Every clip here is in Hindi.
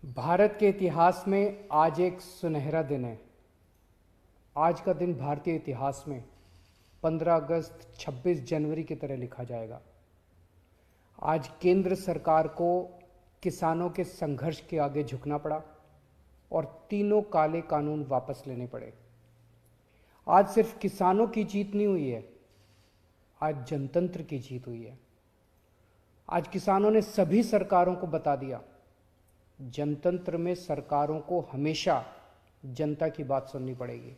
भारत के इतिहास में आज एक सुनहरा दिन है। आज का दिन भारतीय इतिहास में 15 अगस्त 26 जनवरी की तरह लिखा जाएगा। आज केंद्र सरकार को किसानों के संघर्ष के आगे झुकना पड़ा और तीनों काले कानून वापस लेने पड़े। आज सिर्फ किसानों की जीत नहीं हुई है, आज जनतंत्र की जीत हुई है। आज किसानों ने सभी सरकारों को बता दिया, जनतंत्र में सरकारों को हमेशा जनता की बात सुननी पड़ेगी।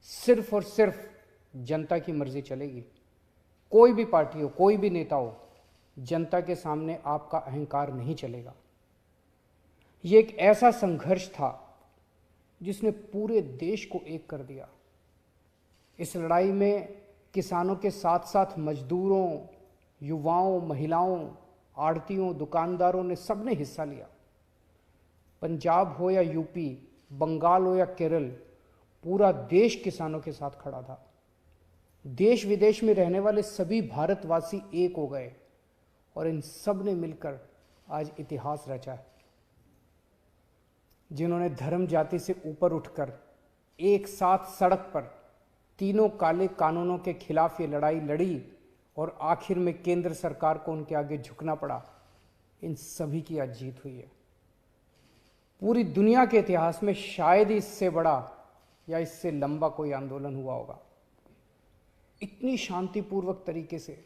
सिर्फ और सिर्फ जनता की मर्जी चलेगी। कोई भी पार्टी हो, कोई भी नेता हो, जनता के सामने आपका अहंकार नहीं चलेगा। यह एक ऐसा संघर्ष था जिसने पूरे देश को एक कर दिया। इस लड़ाई में किसानों के साथ साथ मजदूरों, युवाओं, महिलाओं, आड़तियों, दुकानदारों ने सबने हिस्सा लिया। पंजाब हो या यूपी, बंगाल हो या केरल, पूरा देश किसानों के साथ खड़ा था। देश विदेश में रहने वाले सभी भारतवासी एक हो गए और इन सब ने मिलकर आज इतिहास रचा है। जिन्होंने धर्म जाति से ऊपर उठकर एक साथ सड़क पर तीनों काले कानूनों के खिलाफ ये लड़ाई लड़ी और आखिर में केंद्र सरकार को उनके आगे झुकना पड़ा, इन सभी की आज जीत हुई है। पूरी दुनिया के इतिहास में शायद ही इससे बड़ा या इससे लंबा कोई आंदोलन हुआ होगा। इतनी शांतिपूर्वक तरीके से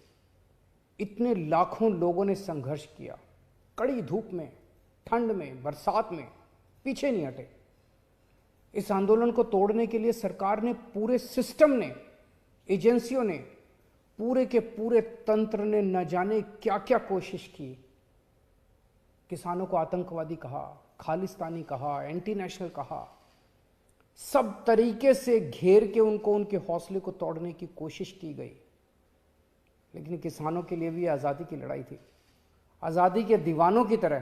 इतने लाखों लोगों ने संघर्ष किया, कड़ी धूप में, ठंड में, बरसात में, पीछे नहीं हटे। इस आंदोलन को तोड़ने के लिए सरकार ने, पूरे सिस्टम ने, एजेंसियों ने, पूरे के पूरे तंत्र ने न जाने क्या क्या कोशिश की। किसानों को आतंकवादी कहा, खालिस्तानी कहा, एंटी नेशनल कहा, सब तरीके से घेर के उनको, उनके हौसले को तोड़ने की कोशिश की गई। लेकिन किसानों के लिए भी आज़ादी की लड़ाई थी। आज़ादी के दीवानों की तरह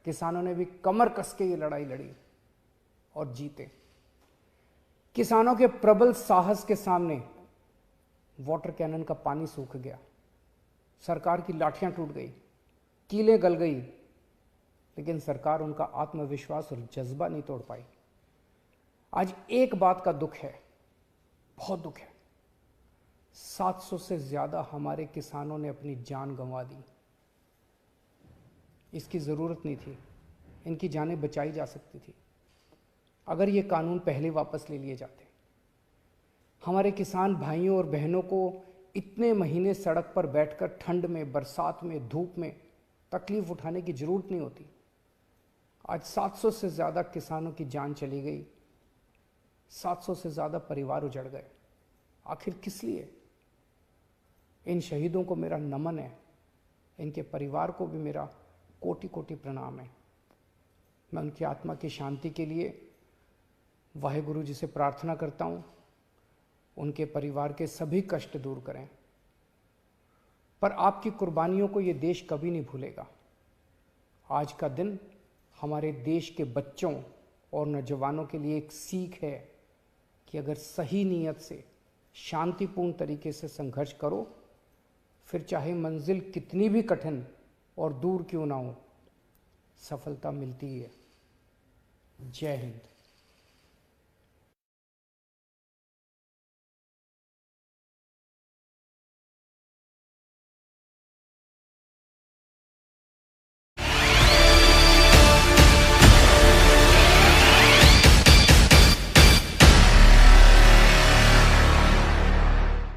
किसानों ने भी कमर कस के ये लड़ाई लड़ी और जीते। किसानों के प्रबल साहस के सामने वाटर कैनन का पानी सूख गया, सरकार की लाठियां टूट गई, कीलें गल गई, लेकिन सरकार उनका आत्मविश्वास और जज्बा नहीं तोड़ पाई। आज एक बात का दुख है, बहुत दुख है, 700 से ज्यादा हमारे किसानों ने अपनी जान गंवा दी। इसकी जरूरत नहीं थी, इनकी जानें बचाई जा सकती थी अगर ये कानून पहले वापस ले लिए जाते। हमारे किसान भाइयों और बहनों को इतने महीने सड़क पर बैठकर ठंड में, बरसात में, धूप में तकलीफ उठाने की जरूरत नहीं होती। आज 700 से ज़्यादा किसानों की जान चली गई, 700 से ज़्यादा परिवार उजड़ गए। आखिर किस लिए? इन शहीदों को मेरा नमन है, इनके परिवार को भी मेरा कोटि कोटि प्रणाम है। मैं उनकी आत्मा की शांति के लिए वाहेगुरु जी से प्रार्थना करता हूँ, उनके परिवार के सभी कष्ट दूर करें। पर आपकी कुर्बानियों को ये देश कभी नहीं भूलेगा। आज का दिन हमारे देश के बच्चों और नौजवानों के लिए एक सीख है कि अगर सही नीयत से, शांतिपूर्ण तरीके से संघर्ष करो, फिर चाहे मंजिल कितनी भी कठिन और दूर क्यों ना हो, सफलता मिलती ही है। जय हिंद।